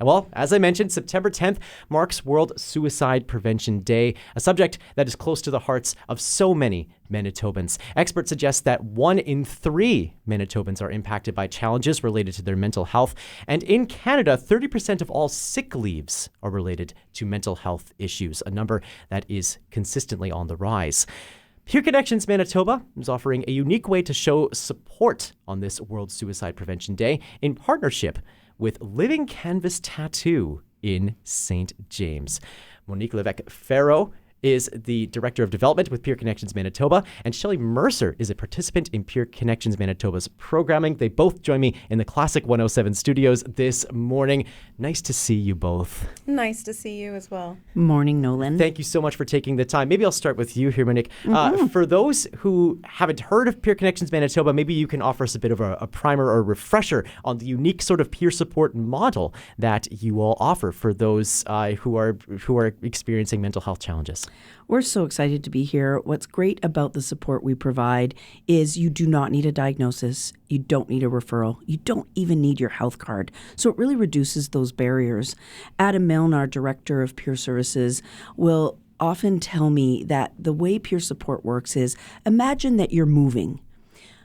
Well, as I mentioned, September 10th marks World Suicide Prevention Day, a subject that is close to the hearts of so many Manitobans. Experts suggest that 1 in 3 Manitobans are impacted by challenges related to their mental health. And in Canada, 30% of all sick leaves are related to mental health issues, a number that is consistently on the rise. Peer Connections Manitoba is offering a unique way to show support on this World Suicide Prevention Day in partnership with Living Canvas Tattoo in St. James. Monique Levesque-Pharoah is the Director of Development with Peer Connections Manitoba, and Shelley Mercer is a participant in Peer Connections Manitoba's programming. They both join me in the Classic 107 studios this morning. Nice to see you both. Nice to see you as well. Morning, Nolan. Thank you so much for taking the time. Maybe I'll start with you here, Monique. For those who haven't heard of Peer Connections Manitoba, maybe you can offer us a bit of a primer or a refresher on the unique sort of peer support model that you all offer for those who are experiencing mental health challenges. We're so excited to be here. What's great about the support we provide is you do not need a diagnosis. You don't need a referral. You don't even need your health card. So it really reduces those barriers. Adam Milne, our Director of Peer Services, will often tell me that the way peer support works is imagine that you're moving.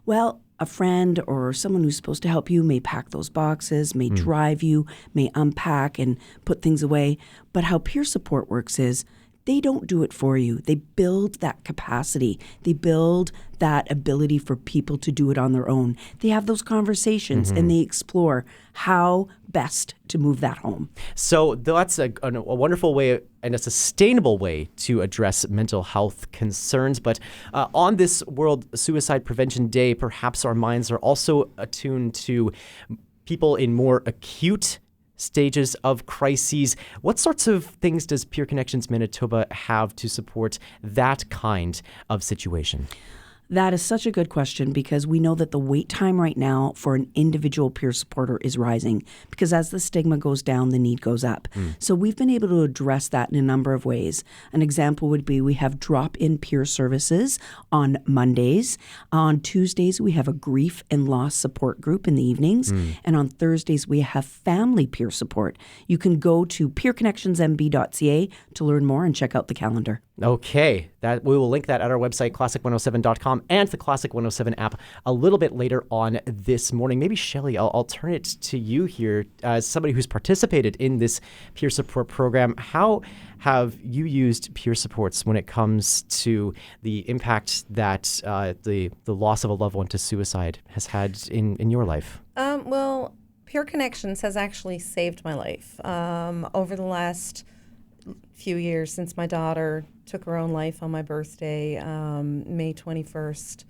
Well, a friend or someone who's supposed to help you may pack those boxes, may drive you, may unpack and put things away. But how peer support works is they don't do it for you. They build that capacity. They build that ability for people to do it on their own. They have those conversations and they explore how best to move that home. So that's a wonderful way and a sustainable way to address mental health concerns. But on this World Suicide Prevention Day, perhaps our minds are also attuned to people in more acute stages of crises. What sorts of things does Peer Connections Manitoba have to support that kind of situation? That is such a good question because we know that the wait time right now for an individual peer supporter is rising because as the stigma goes down, the need goes up. So we've been able to address that in a number of ways. An example would be we have drop-in peer services on Mondays. On Tuesdays, we have a grief and loss support group in the evenings. And on Thursdays, we have family peer support. You can go to peerconnectionsmb.ca to learn more and check out the calendar. Okay, that we will link that at our website, classic107.com, and the Classic 107 app a little bit later on this morning. Maybe, Shelley, I'll turn it to you here as somebody who's participated in this peer support program. How have you used peer supports when it comes to the impact that the loss of a loved one to suicide has had in your life? Well, Peer Connections has actually saved my life over the last few years since my daughter took her own life on my birthday, May 1st,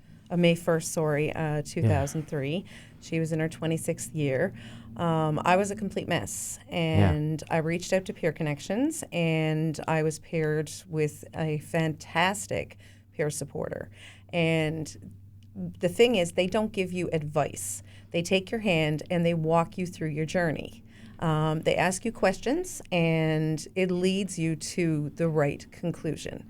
2003. She was in her 26th year. I was a complete mess, and I reached out to Peer Connections, and I was paired with a fantastic peer supporter. And the thing is, they don't give you advice. They take your hand and they walk you through your journey. They ask you questions, and it leads you to the right conclusion.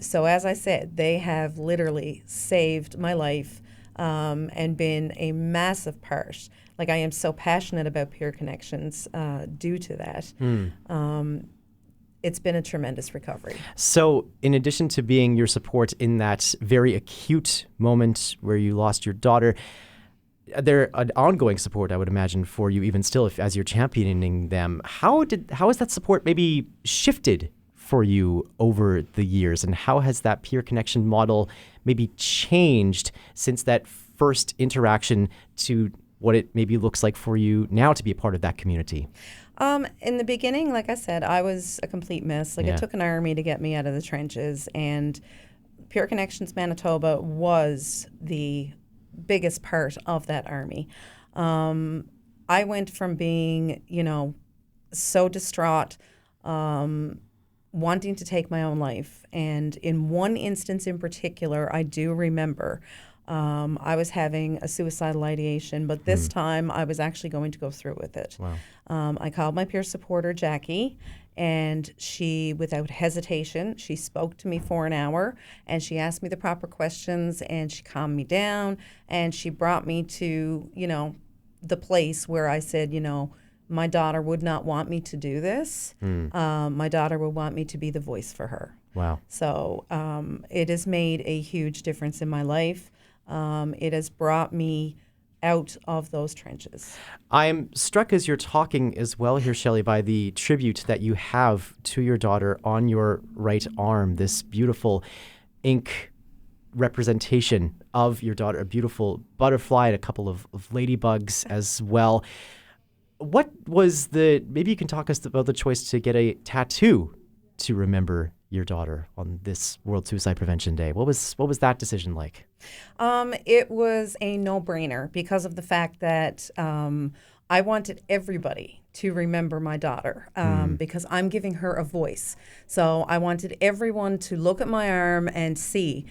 So as I said, they have literally saved my life and been a massive part. Like, I am so passionate about Peer Connections due to that. It's been a tremendous recovery. So in addition to being your support in that very acute moment where you lost your daughter, they're an ongoing support, I would imagine, for you even still as you're championing them. How has that support maybe shifted for you over the years, and how has that peer connection model maybe changed since that first interaction to what it maybe looks like for you now to be a part of that community? In the beginning, like I said, I was a complete mess. It took an army to get me out of the trenches, and Peer Connections Manitoba was the biggest part of that army. I went from being, so distraught, wanting to take my own life. And in one instance in particular, I do remember I was having a suicidal ideation, but this time I was actually going to go through with it. Wow. I called my peer supporter, Jackie, and she, without hesitation, she spoke to me for an hour, and she asked me the proper questions, and she calmed me down, and she brought me to, the place where I said, my daughter would not want me to do this. My daughter would want me to be the voice for her. Wow. So it has made a huge difference in my life. It has brought me out of those trenches. I'm struck as you're talking as well here, Shelley, by the tribute that you have to your daughter on your right arm, this beautiful ink representation of your daughter, a beautiful butterfly and a couple of ladybugs as well. What was maybe you can talk us about the choice to get a tattoo to remember your daughter on this World Suicide Prevention Day. What was that decision like? It was a no-brainer because of the fact that I wanted everybody to remember my daughter because I'm giving her a voice. So I wanted everyone to look at my arm and see,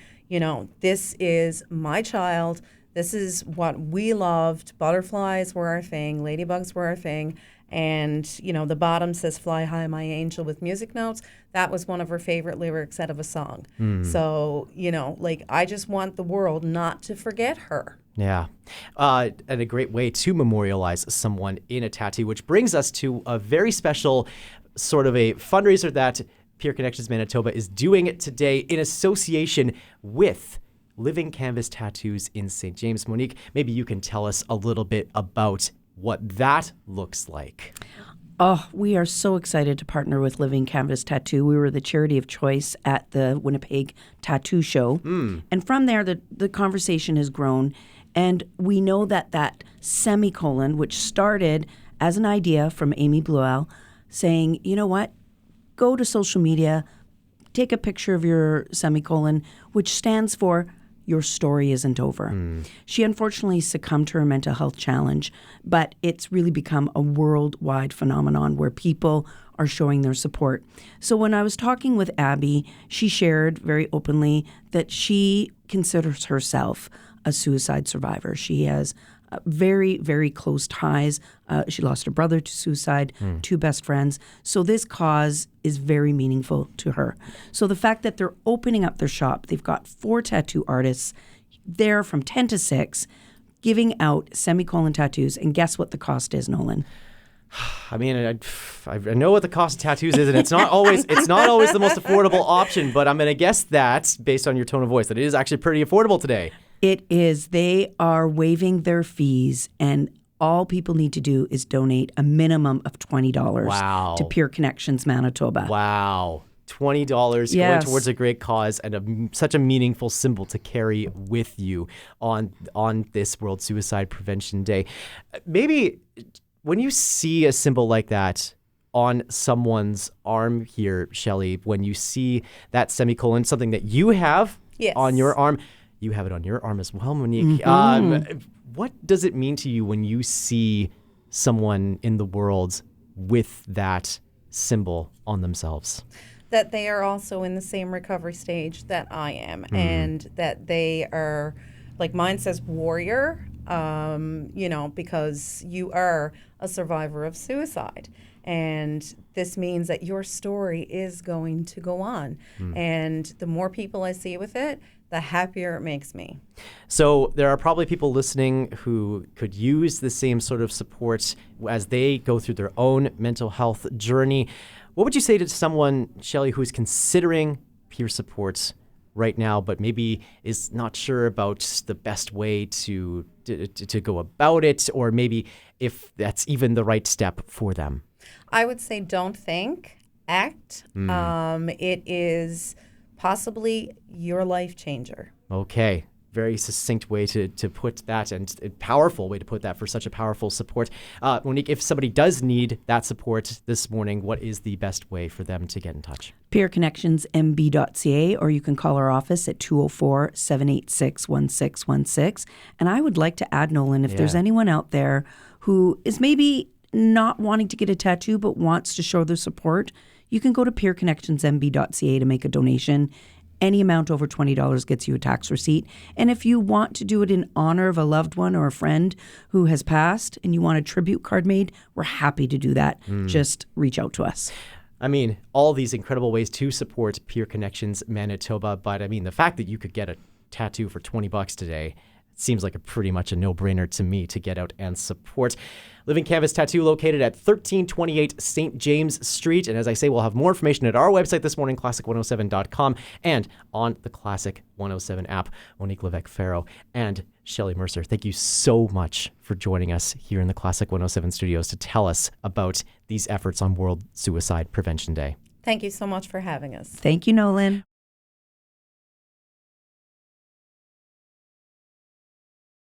this is my child. This is what we loved. Butterflies were our thing. Ladybugs were our thing. And, the bottom says, "Fly high, my angel," with music notes. That was one of her favorite lyrics out of a song. So, I just want the world not to forget her. Yeah. And a great way to memorialize someone in a tattoo, which brings us to a very special sort of a fundraiser that Peer Connections Manitoba is doing today in association with Living Canvas Tattoos in St. James. Monique, maybe you can tell us a little bit about what that looks like. Oh, we are so excited to partner with Living Canvas Tattoo. We were the charity of choice at the Winnipeg Tattoo Show. And from there, the conversation has grown. And we know that semicolon, which started as an idea from Amy Bluell, saying, you know what, go to social media, take a picture of your semicolon, which stands for "Your story isn't over." She unfortunately succumbed to her mental health challenge, but it's really become a worldwide phenomenon where people are showing their support. So when I was talking with Abby, she shared very openly that she considers herself a suicide survivor. She has very, very close ties. She lost her brother to suicide, 2 best friends. So this cause is very meaningful to her. So the fact that they're opening up their shop, they've got 4 tattoo artists there from 10 to 6 giving out semicolon tattoos. And guess what the cost is, Nolan? I mean, I know what the cost of tattoos is, and it's not always the most affordable option, but I'm going to guess that, based on your tone of voice, that it is actually pretty affordable today. It is. They are waiving their fees, and all people need to do is donate a minimum of $20 to Peer Connections Manitoba. Wow. $20 going towards a great cause and such a meaningful symbol to carry with you on this World Suicide Prevention Day. Maybe when you see a symbol like that on someone's arm here, Shelley, when you see that semicolon, something that you have on your arm, you have it on your arm as well, Monique. What does it mean to you when you see someone in the world with that symbol on themselves? That they are also in the same recovery stage that I am, and that they are, like mine says warrior, because you are a survivor of suicide. And this means that your story is going to go on. And the more people I see with it, the happier it makes me. So there are probably people listening who could use the same sort of support as they go through their own mental health journey. What would you say to someone, Shelley, who's considering peer support right now, but maybe is not sure about the best way to go about it, or maybe if that's even the right step for them? I would say don't think, act. It is possibly your life changer. Okay. Very succinct way to put that, and a powerful way to put that for such a powerful support. Monique, if somebody does need that support this morning, what is the best way for them to get in touch? peerconnectionsmb.ca, or you can call our office at 204-786-1616. And I would like to add, Nolan, if there's anyone out there who is maybe not wanting to get a tattoo but wants to show their support, you can go to peerconnectionsmb.ca to make a donation. Any amount over $20 gets you a tax receipt. And if you want to do it in honor of a loved one or a friend who has passed and you want a tribute card made, we're happy to do that. Just reach out to us. I mean, all these incredible ways to support Peer Connections Manitoba, but I mean, the fact that you could get a tattoo for $20 today, seems like pretty much a no-brainer to me to get out and support. Living Canvas Tattoo located at 1328 St. James Street. And as I say, we'll have more information at our website this morning, classic107.com, and on the Classic 107 app. Monique Levesque-Pharoah and Shelley Mercer, thank you so much for joining us here in the Classic 107 studios to tell us about these efforts on World Suicide Prevention Day. Thank you so much for having us. Thank you, Nolan.